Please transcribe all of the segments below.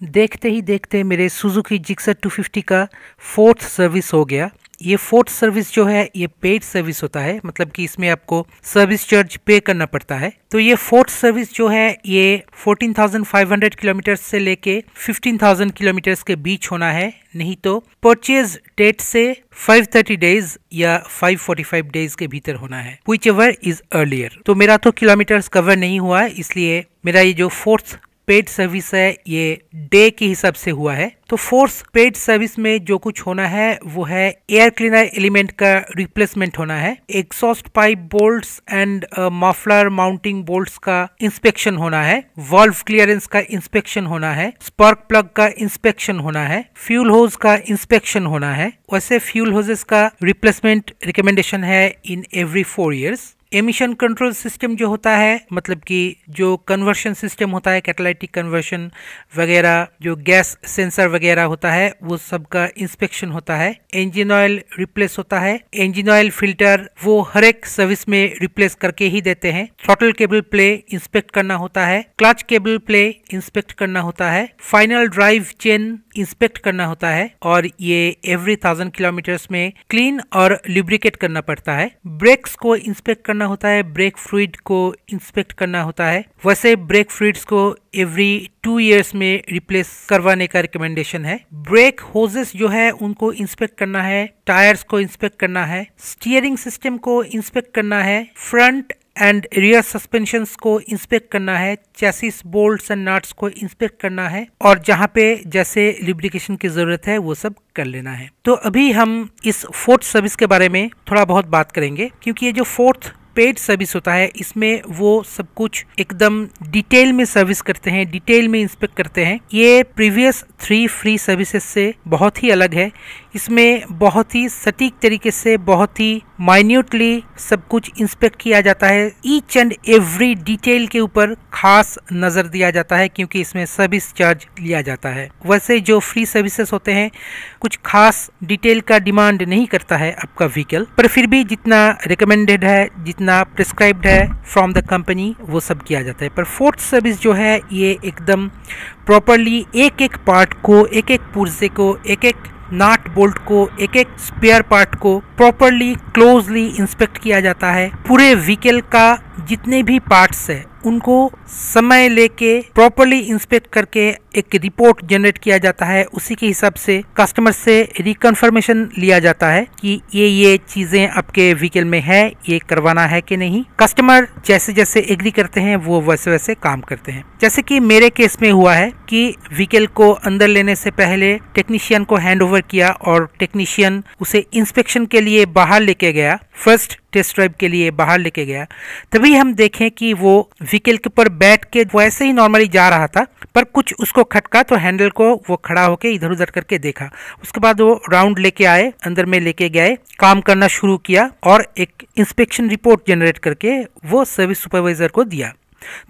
देखते ही देखते मेरे सुजुकी जिक्सर 250 का फोर्थ सर्विस हो गया। ये फोर्थ सर्विस जो है ये पेड सर्विस होता है, मतलब कि इसमें आपको सर्विस चार्ज पे करना पड़ता है। तो ये फोर्थ सर्विस जो है ये 14,500 किलोमीटर से लेके 15,000 किलोमीटर के बीच होना है, नहीं तो परचेज डेट से 530 डेज या 545 डेज के भीतर होना है, व्हिच एवर इज अर्लियर। तो मेरा तो किलोमीटर्स कवर नहीं हुआ है, इसलिए मेरा ये जो फोर्थ पेड सर्विस है ये डे के हिसाब से हुआ है। तो फोर्थ पेड सर्विस में जो कुछ होना है वो है एयर क्लीनर एलिमेंट का रिप्लेसमेंट होना है, exhaust pipe bolts and muffler mounting bolts का इंस्पेक्शन होना है, वाल्व क्लियरेंस का इंस्पेक्शन होना है, स्पार्क प्लग का इंस्पेक्शन होना है, फ्यूल होज का इंस्पेक्शन होना है। वैसे फ्यूल होजेस का रिप्लेसमेंट रिकमेंडेशन है in every 4 years। Emission control system जो होता है, मतलब कि जो कन्वर्शन सिस्टम होता है, कैटालाइटिक कन्वर्शन वगैरह, जो गैस सेंसर वगैरह होता है, वो सब का इंस्पेक्शन होता है। इंजन ऑयल रिप्लेस होता है, इंजन ऑयल फिल्टर वो हर एक सर्विस में रिप्लेस करके ही देते हैं। थ्रॉटल केबल प्ले इंस्पेक्ट करना होता है, क्लच केबल प्ले इंस्पेक्ट करना होता है, फाइनल ड्राइव चेन इंस्पेक्ट करना होता है, और ये एवरी 1000 किलोमीटर्स में क्लीन और लुब्रिकेट करना पड़ता है। ब्रेक्स को इंस्पेक्ट करना होता है, ब्रेक फ्लूइड को इंस्पेक्ट करना होता है। वैसे ब्रेक फ्लूइड्स को एवरी 2 years में रिप्लेस करवाने का रिकमेंडेशन है। ब्रेक होजेस जो है उनको इंस्पेक्ट करना है, टायर्स को इंस्पेक्ट करना है, स्टीयरिंग सिस्टम को इंस्पेक्ट करना है, फ्रंट एंड रियर सस्पेंशंस को इंस्पेक्ट करना है, चैसिस बोल्ट्स एंड नट्स को इंस्पेक्ट करना है, और जहां पे जैसे लुब्रिकेशन की जरूरत है वो सब कर लेना है। तो अभी हम इस फोर्थ सर्विस के बारे में थोड़ा बहुत बात करेंगे, क्योंकि ये जो फोर्थ पेड सर्विस होता है इसमें वो सब कुछ एकदम डिटेल में सर्विस करते हैं, डिटेल में इंस्पेक्ट करते हैं। ये प्रीवियस 3 फ्री सर्विसेज से बहुत ही अलग है। इसमें बहुत ही सटीक तरीके से, बहुत ही माइन्यूटली सब कुछ इंस्पेक्ट किया जाता है। ईच एंड एवरी डिटेल के ऊपर खास नजर दिया जाता है, क्योंकि इसमें सर्विस चार्ज लिया जाता है। वैसे जो फ्री सर्विसेज होते हैं कुछ खास डिटेल का डिमांड नहीं करता है आपका व्हीकल, पर फिर भी जितना रिकमेंडेड है, जितना प्रिस्क्राइब्ड है फ्रॉम द कंपनी, वो सब किया जाता है। पर फोर्थ सर्विस जो है ये एकदम प्रॉपरली एक एक पार्ट को, एक एक पुर्जे को, एक एक नट बोल्ट को, एक एक स्पेयर पार्ट को प्रॉपरली क्लोजली इंस्पेक्ट किया जाता है। पूरे व्हीकल का जितने भी पार्ट्स है उनको समय लेके प्रॉपरली इंस्पेक्ट करके एक रिपोर्ट जनरेट किया जाता है। उसी के हिसाब से कस्टमर से रिकन्फर्मेशन लिया जाता है कि ये चीजें आपके व्हीकल में है, ये करवाना है कि नहीं। कस्टमर जैसे जैसे एग्री करते हैं वो वैसे वैसे काम करते हैं। जैसे कि मेरे केस में हुआ है कि व्हीकल को अंदर लेने से पहले टेक्नीशियन को हैंड ओवर किया, और टेक्नीशियन उसे इंस्पेक्शन के लिए बाहर लेके गया, फर्स्ट टेस्ट ड्राइव के लिए बाहर लेके गया। तभी हम देखें कि वो व्हीकल के ऊपर बैठ के वैसे ही नॉर्मली जा रहा था, पर कुछ उसको खटका तो हैंडल को वो खड़ा होके इधर उधर करके देखा। उसके बाद वो राउंड लेके आए, अंदर में लेके गए, काम करना शुरू किया, और एक इंस्पेक्शन रिपोर्ट जनरेट करके वो सर्विस सुपरवाइजर को दिया।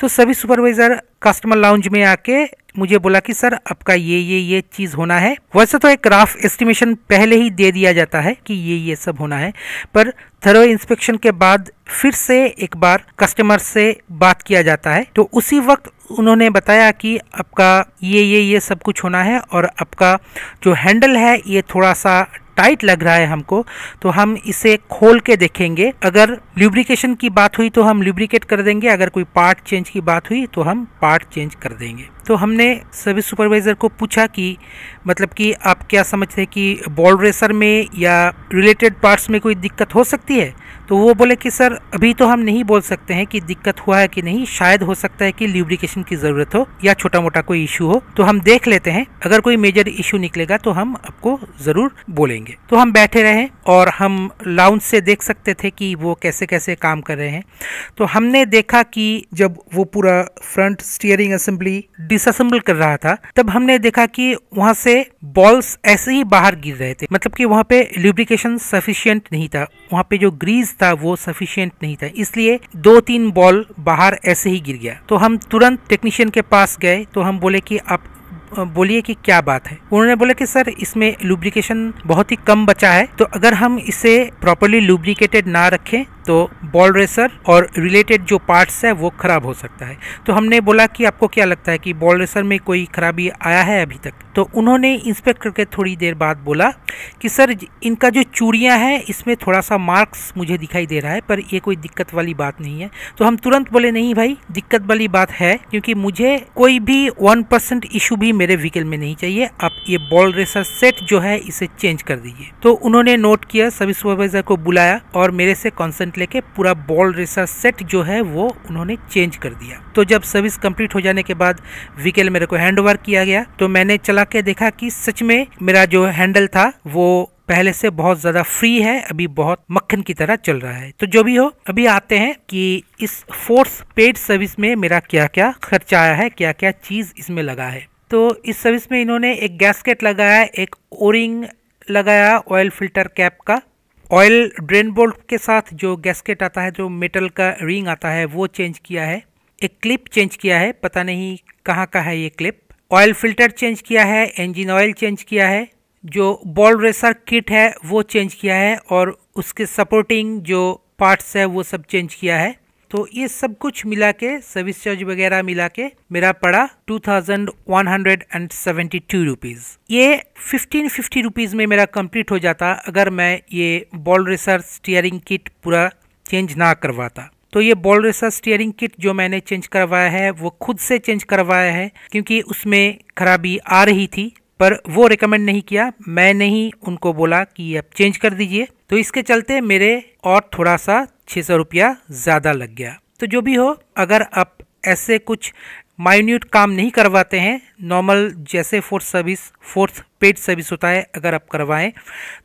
तो सर्विस सुपरवाइजर कस्टमर लाउंज में आके मुझे बोला कि सर आपका ये चीज होना है। वैसे तो एक रफ एस्टिमेशन पहले ही दे दिया जाता है कि ये सब होना है, पर थरो इंस्पेक्शन के बाद फिर से एक बार कस्टमर से बात किया जाता है। तो उसी वक्त उन्होंने बताया कि आपका ये सब कुछ होना है, और आपका जो हैंडल है ये थोड़ा सा टाइट लग रहा है हमको, तो हम इसे खोल के देखेंगे। अगर लुब्रिकेशन की बात हुई तो हम लुब्रिकेट कर देंगे, अगर कोई पार्ट चेंज की बात हुई तो हम पार्ट चेंज कर देंगे। तो हमने सर्विस सुपरवाइजर को पूछा कि मतलब कि आप क्या समझते हैं कि बॉल रेसर में या रिलेटेड पार्ट्स में कोई दिक्कत हो सकती है। तो वो बोले कि सर अभी तो हम नहीं बोल सकते हैं कि दिक्कत हुआ है कि नहीं, शायद हो सकता है कि लुब्रिकेशन की जरूरत हो या छोटा मोटा कोई इशू हो, तो हम देख लेते हैं, अगर कोई मेजर इशू निकलेगा तो हम आपको जरूर बोलेंगे। तो हम बैठे रहे और हम लाउंज से देख सकते थे कि वो कैसे कैसे काम कर रहे हैं। तो हमने देखा कि जब वो पूरा फ्रंट स्टीयरिंग असेंबली डिसअसेंबल कर रहा था, तब हमने देखा कि वहां से बॉल्स ऐसे ही बाहर गिर रहे थे, मतलब कि वहां पे लुब्रिकेशन सफिशिएंट नहीं था, वहां पे जो ग्रीस था वो सफिशिएंट नहीं था, इसलिए 2-3 बॉल बाहर ऐसे ही गिर गया। तो हम तुरंत टेक्नीशियन के पास गए, तो हम बोले कि आप बोलिए कि क्या बात है। उन्होंने बोला कि सर इसमें लुब्रिकेशन बहुत ही कम बचा है, तो अगर हम इसे प्रॉपर्ली लुब्रिकेटेड ना रखें तो बॉल रेसर और रिलेटेड जो पार्ट्स है वो ख़राब हो सकता है। तो हमने बोला कि आपको क्या लगता है कि बॉल रेसर में कोई खराबी आया है अभी तक? तो उन्होंने इंस्पेक्ट करके थोड़ी देर बाद बोला कि सर इनका जो चूड़ियाँ हैं इसमें थोड़ा सा मार्क्स मुझे दिखाई दे रहा है, पर ये कोई दिक्कत वाली बात नहीं है। तो हम तुरंत बोले नहीं भाई, दिक्कत वाली बात है, क्योंकि मुझे कोई भी 1% इशू भी मेरे व्हीकल में नहीं चाहिए। आप ये बॉल रेसर सेट जो है इसे चेंज कर दीजिए। तो उन्होंने नोट किया, सर्विस सुपरवाइजर को बुलाया और मेरे से कंसेंट लेके पूरा बॉल रेसर सेट जो है वो उन्होंने चेंज कर दिया। तो जब सर्विस कंप्लीट हो जाने के बाद व्हीकल मेरे को हैंड ओवर किया गया, तो मैंने चला के देखा कि सच में मेरा जो हैंडल था वो पहले से बहुत ज्यादा फ्री है, अभी बहुत मक्खन की तरह चल रहा है। तो जो भी हो, अभी आते हैं कि इस फोर्थ पेड सर्विस में मेरा क्या क्या खर्चा आया है, क्या क्या चीज इसमें लगा है। तो इस सर्विस में इन्होंने एक गैस्केट लगाया, एक ओरिंग लगाया ऑयल फिल्टर कैप का, ऑयल ड्रेन बोल्ट के साथ जो गैस्केट आता है, जो मेटल का रिंग आता है, वो चेंज किया है, एक क्लिप चेंज किया है, पता नहीं कहाँ का है ये क्लिप, ऑयल फिल्टर चेंज किया है, इंजन ऑयल चेंज किया है, जो बॉल रेसर किट है वो चेंज किया है और उसके सपोर्टिंग जो पार्ट्स है वो सब चेंज किया है। तो ये सब कुछ मिला के, सर्विस चार्ज वगैरह मिला के मेरा पड़ा 2172 रुपीज़। ये 1550 रुपीज़ में मेरा कंप्लीट हो जाता अगर मैं ये बॉल रेसर स्टीयरिंग किट पूरा चेंज ना करवाता। तो ये बॉल रेसर स्टीयरिंग किट जो मैंने चेंज करवाया है वो खुद से चेंज करवाया है, क्योंकि उसमें खराबी आ रही थी, पर वो रिकमेंड नहीं किया, मैंने ही उनको बोला कि आप चेंज कर दीजिए। तो इसके चलते मेरे और थोड़ा सा 600 रुपया ज़्यादा लग गया। तो जो भी हो, अगर आप ऐसे कुछ माइन्यूट काम नहीं करवाते हैं, नॉर्मल जैसे फोर्थ पेड सर्विस होता है, अगर आप करवाएं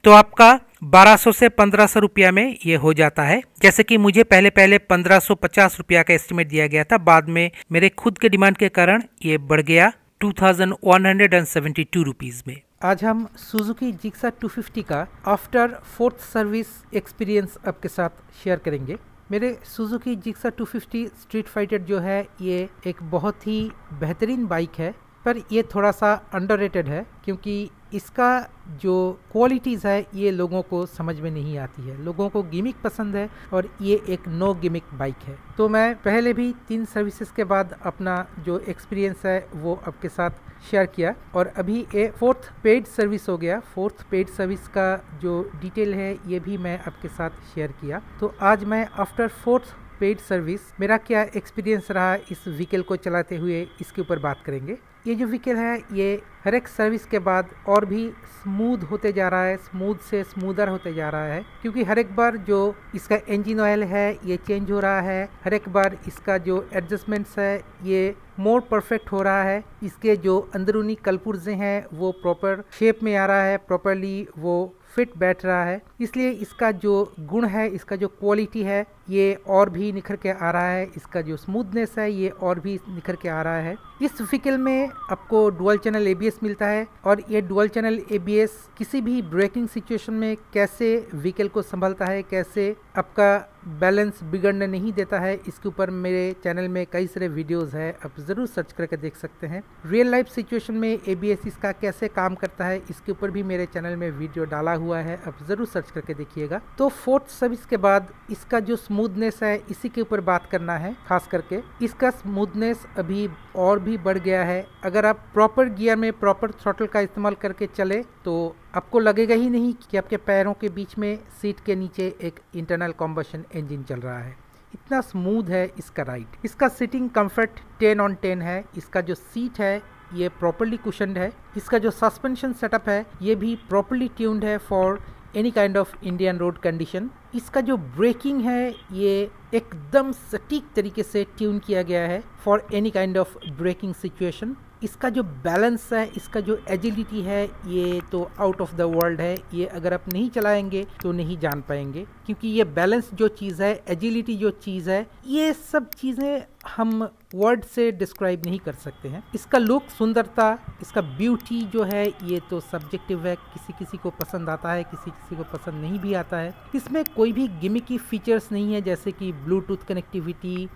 तो आपका 1200 से 1500 रुपया में ये हो जाता है। जैसे कि मुझे पहले 1550 रुपया का एस्टिमेट दिया गया था, बाद में मेरे खुद के डिमांड के कारण ये बढ़ गया 2172 रुपीज़ में। आज हम सुजुकी जिक्सर 250 का आफ्टर फोर्थ सर्विस एक्सपीरियंस आपके साथ शेयर करेंगे। मेरे सुजुकी जिक्सर 250 स्ट्रीट फाइटर जो है ये एक बहुत ही बेहतरीन बाइक है, पर ये थोड़ा सा अंडररेटेड है, क्योंकि इसका जो क्वालिटीज़ है ये लोगों को समझ में नहीं आती है। लोगों को गिमिक पसंद है और ये एक नो गिमिक बाइक है। तो मैं पहले भी 3 सर्विसेज के बाद अपना जो एक्सपीरियंस है वो आपके साथ शेयर किया, और अभी ये फोर्थ पेड सर्विस हो गया। फोर्थ पेड सर्विस का जो डिटेल है ये भी मैं आपके साथ शेयर किया। तो आज मैं आफ्टर फोर्थ पेड सर्विस मेरा क्या एक्सपीरियंस रहा इस व्हीकल को चलाते हुए, इसके ऊपर बात करेंगे। ये जो व्हीकल है ये हर एक सर्विस के बाद और भी स्मूथ होते जा रहा है, स्मूथ से स्मूदर होते जा रहा है, क्योंकि हर एक बार जो इसका इंजन ऑयल है ये चेंज हो रहा है, हर एक बार इसका जो एडजस्टमेंट्स है ये मोर परफेक्ट हो रहा है, इसके जो अंदरूनी कलपुर्जे हैं वो प्रॉपर शेप में आ रहा है, प्रॉपरली वो फिट बैठ रहा है। इसलिए इसका जो गुण है, इसका जो क्वालिटी है ये और भी निखर के आ रहा है, इसका जो स्मूथनेस है ये और भी निखर के आ रहा है। इस व्हीकल में आपको डुअल चैनल एबीएस मिलता है, और ये डुअल चैनल एबीएस किसी भी ब्रेकिंग सिचुएशन में कैसे व्हीकल को संभालता है, कैसे आपका बैलेंस बिगड़ने नहीं देता है, इसके ऊपर मेरे चैनल में कई सारे वीडियोस है, आप ज़रूर सर्च करके देख सकते हैं। रियल लाइफ सिचुएशन में एबीएस इसका कैसे काम करता है, इसके ऊपर भी मेरे चैनल में वीडियो डाला हुआ है, आप ज़रूर सर्च करके देखिएगा। तो फोर्थ सर्विस के बाद इसका जो स्मूथनेस है इसी के ऊपर बात करना है। खास करके इसका स्मूथनेस अभी और भी बढ़ गया है। अगर आप प्रॉपर गियर में प्रॉपर थ्रॉटल का इस्तेमाल करके चले तो आपको लगेगा ही नहीं कि आपके पैरों के बीच में सीट के नीचे एक इंटरनल कॉम्बशन इंजन चल रहा है। इतना स्मूथ है इसका राइड। इसका सीटिंग कंफर्ट 10/10 है। इसका जो सीट है ये प्रॉपरली कुशन्ड है। इसका जो सस्पेंशन सेटअप है ये भी प्रॉपरली ट्यून्ड है for any kind of Indian road condition. इसका जो ब्रेकिंग है ये एकदम सटीक तरीके से ट्यून किया गया है for any kind of braking situation. इसका जो बैलेंस है, इसका जो एजिलिटी है ये तो आउट ऑफ द वर्ल्ड है। ये अगर आप नहीं चलाएंगे तो नहीं जान पाएंगे, क्योंकि ये बैलेंस जो चीज़ है, एजिलिटी जो चीज़ है, ये सब चीज़ें हम वर्ड से डिस्क्राइब नहीं कर सकते हैं। इसका लुक, सुंदरता, इसका ब्यूटी जो है ये तो सब्जेक्टिव है। किसी किसी को पसंद आता है, किसी किसी को पसंद नहीं भी आता है। इसमें कोई भी गिमिकी फीचर्स नहीं है, जैसे कि Bluetooth connectivity,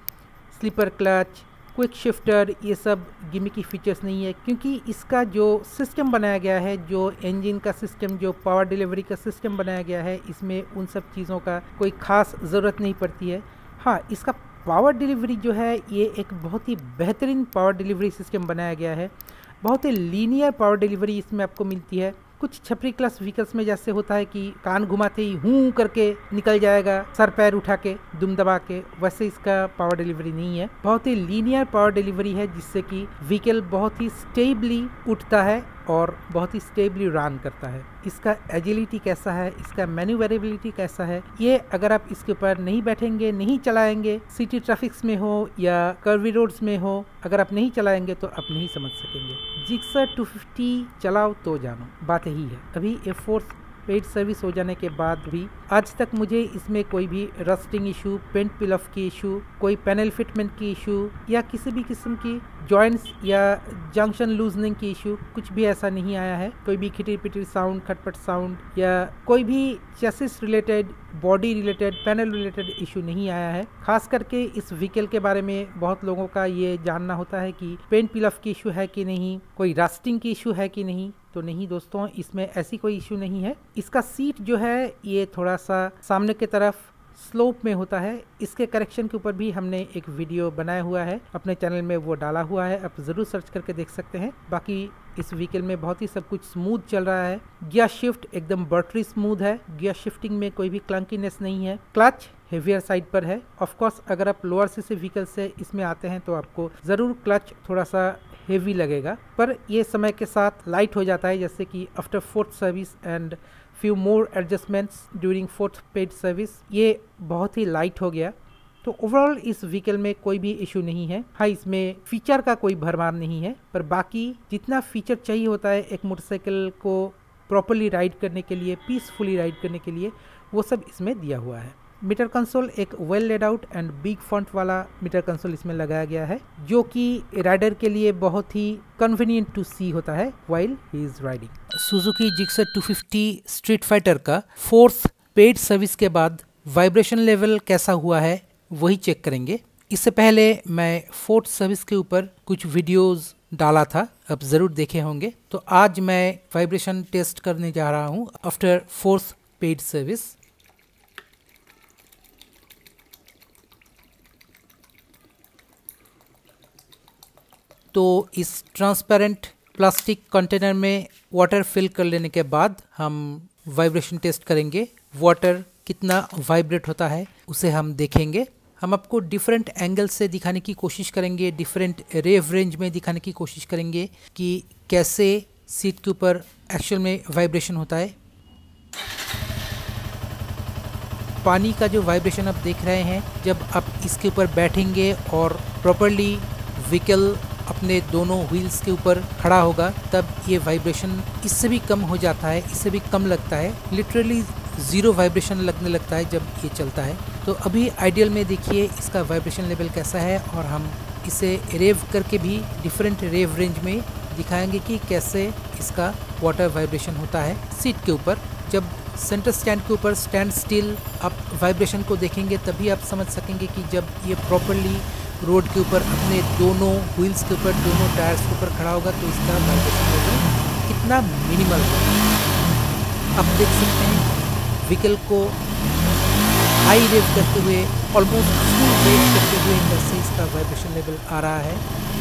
slipper clutch, quick shifter, ये सब गिमिकी फीचर्स नहीं है, क्योंकि इसका जो सिस्टम बनाया गया है, जो इंजन का सिस्टम, जो पावर डिलीवरी का सिस्टम बनाया गया है, इसमें उन सब चीज़ों का कोई ख़ास ज़रूरत नहीं पड़ती है। हाँ, इसका पावर डिलीवरी जो है ये एक बहुत ही बेहतरीन पावर डिलीवरी सिस्टम बनाया गया है। बहुत ही लीनियर पावर डिलीवरी इसमें आपको मिलती है। कुछ छपरी क्लास व्हीकल्स में जैसे होता है कि कान घुमाते ही हूँ करके निकल जाएगा, सर पैर उठा के दुम दबा के, वैसे इसका पावर डिलीवरी नहीं है। बहुत ही लीनियर पावर डिलीवरी है, जिससे कि व्हीकल बहुत ही स्टेबली उठता है और बहुत ही स्टेबली रन करता है। इसका एजिलिटी कैसा है, इसका मैन्यूवरेबिलिटी कैसा है, ये अगर आप इसके ऊपर नहीं बैठेंगे, नहीं चलाएंगे, सिटी ट्रैफिक्स में हो या कर्वी रोड्स में हो, अगर आप नहीं चलाएंगे तो आप नहीं समझ सकेंगे। जिक्सर 250 चलाओ तो जानो, बात यही है। अभी F4 पेड सर्विस हो जाने के बाद भी आज तक मुझे इसमें कोई भी rusting issue, paint peel off की इशू, कोई पैनल फिटमेंट की इशू या किसी भी किस्म की जॉइंट्स या जंक्शन लूजनिंग की इशू, कुछ भी ऐसा नहीं आया है। कोई भी खिटिर पिटिर साउंड, खटपट साउंड या कोई भी chassis related, body related, panel related issue नहीं आया है। खास करके इस व्हीकल के बारे में बहुत लोगों का ये जानना होता है कि पेंट पिल ऑफ की इशू है कि नहीं, कोई रस्टिंग की इशू है कि नहीं। तो नहीं दोस्तों, इसमें ऐसी कोई इशू नहीं है। इसका सीट जो है ये थोड़ा सा सामने की तरफ स्लोप में होता है। इसके करेक्शन के ऊपर भी हमने एक वीडियो बनाया हुआ है, अपने चैनल में वो डाला हुआ है, आप ज़रूर सर्च करके देख सकते हैं। बाकी इस व्हीकल में बहुत ही सब कुछ स्मूथ चल रहा है। गियर शिफ्ट एकदम बटरी स्मूथ है, गियर शिफ्टिंग में कोई भी क्लंकीनेस नहीं है। क्लच हेवियर साइड पर है। ऑफ कोर्स अगर आप लोअर सीसी व्हीकल से इसमें आते हैं तो आपको ज़रूर क्लच थोड़ा सा हेवी लगेगा, पर ये समय के साथ लाइट हो जाता है, जैसे कि after 4th service and few more adjustments during 4th paid service ये बहुत ही लाइट हो गया। तो ओवरऑल इस व्हीकल में कोई भी इशू नहीं है। हाँ, इसमें फीचर का कोई भरमार नहीं है, पर बाकी जितना फीचर चाहिए होता है एक मोटरसाइकिल को प्रॉपरली राइड करने के लिए, पीसफुली राइड करने के लिए, वो सब इसमें दिया हुआ है। मीटर कंसोल एक well laid out and big font वाला मीटर कंसोल इसमें लगाया गया है, जो कि राइडर के लिए बहुत ही कन्वीनियंट टू सी होता है while he is riding. Suzuki Gixxer 250 street fighter का 4th पेड सर्विस के बाद वाइब्रेशन लेवल कैसा हुआ है वही चेक करेंगे। इससे पहले मैं 4th सर्विस के ऊपर कुछ वीडियोस डाला था, आप ज़रूर देखे होंगे। तो आज मैं वाइब्रेशन टेस्ट करने जा रहा हूँ आफ्टर 4th पेड सर्विस। तो इस ट्रांसपेरेंट प्लास्टिक कंटेनर में वाटर फिल कर लेने के बाद हम वाइब्रेशन टेस्ट करेंगे। वाटर कितना वाइब्रेट होता है उसे हम देखेंगे। हम आपको डिफरेंट एंगल से दिखाने की कोशिश करेंगे, डिफरेंट रेव रेंज में दिखाने की कोशिश करेंगे कि कैसे सीट के ऊपर एक्चुअल में वाइब्रेशन होता है। पानी का जो वाइब्रेशन आप देख रहे हैं, जब आप इसके ऊपर बैठेंगे और प्रॉपरली व्हीकल अपने दोनों व्हील्स के ऊपर खड़ा होगा, तब ये वाइब्रेशन इससे भी कम हो जाता है, इससे भी कम लगता है। लिटरली 0 वाइब्रेशन लगने लगता है जब ये चलता है। तो अभी आइडियल में देखिए इसका वाइब्रेशन लेवल कैसा है, और हम इसे रेव करके भी डिफरेंट रेव रेंज में दिखाएंगे कि कैसे इसका वाटर वाइब्रेशन होता है सीट के ऊपर। जब सेंटर स्टैंड के ऊपर स्टैंड स्टिल आप वाइब्रेशन को देखेंगे, तभी आप समझ सकेंगे कि जब ये प्रॉपरली रोड के ऊपर अपने दोनों व्हील्स के ऊपर, दोनों टायर्स के ऊपर खड़ा होगा तो इसका वाइब्रेशन लेवल कितना मिनिमल होगा। आप देख सकते हैं व्हीकल को हाई रेव करते हुए, ऑलमोस्ट फुल रेव करते हुए कैसे इसका वाइब्रेशन लेवल आ रहा है।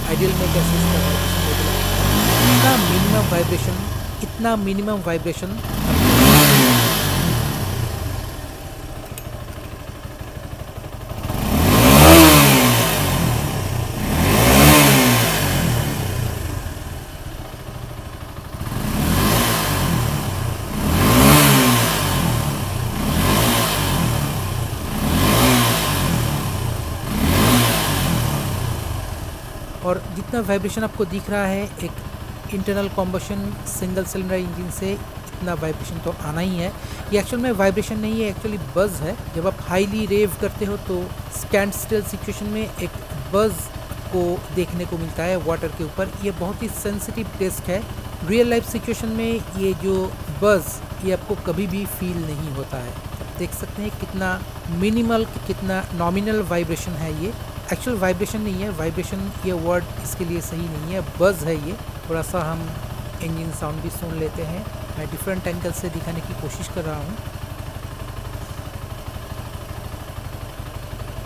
आइडियल में कैसे इसका वाइब्रेशन लेवल आ रहा है, इतना मिनिमम वाइब्रेशन, इतना मिनिमम वाइब्रेशन। और जितना वाइब्रेशन आपको दिख रहा है एक internal combustion single cylinder engine से, इतना वाइब्रेशन तो आना ही है। ये एक्चुअल में वाइब्रेशन नहीं है, एक्चुअली बज़ है। जब आप हाईली रेव करते हो तो स्टैंड स्टिल सिचुएशन में एक बज़ को देखने को मिलता है वाटर के ऊपर। ये बहुत ही सेंसिटिव टेस्ट है। रियल लाइफ सिचुएशन में ये जो बज़ ये आपको कभी भी फील नहीं होता है। आप देख सकते हैं कितना मिनिमल, कितना नॉमिनल वाइब्रेशन है ये। एक्चुअल वाइब्रेशन नहीं है, वाइब्रेशन ये वर्ड इसके लिए सही नहीं है, बज़ है ये। थोड़ा सा हम इंजन साउंड भी सुन लेते हैं। मैं डिफरेंट एंगल से दिखाने की कोशिश कर रहा हूँ।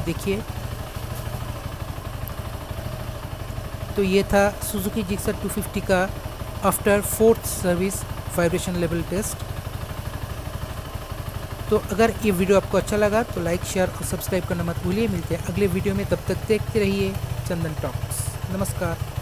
देखिए, तो ये था सुजुकी जिक्सर 250 का after 4th service vibration level test. तो अगर ये वीडियो आपको अच्छा लगा तो लाइक, शेयर और सब्सक्राइब करना मत भूलिए। मिलते हैं अगले वीडियो में, तब तक देखते रहिए चंदन टॉक्स। नमस्कार।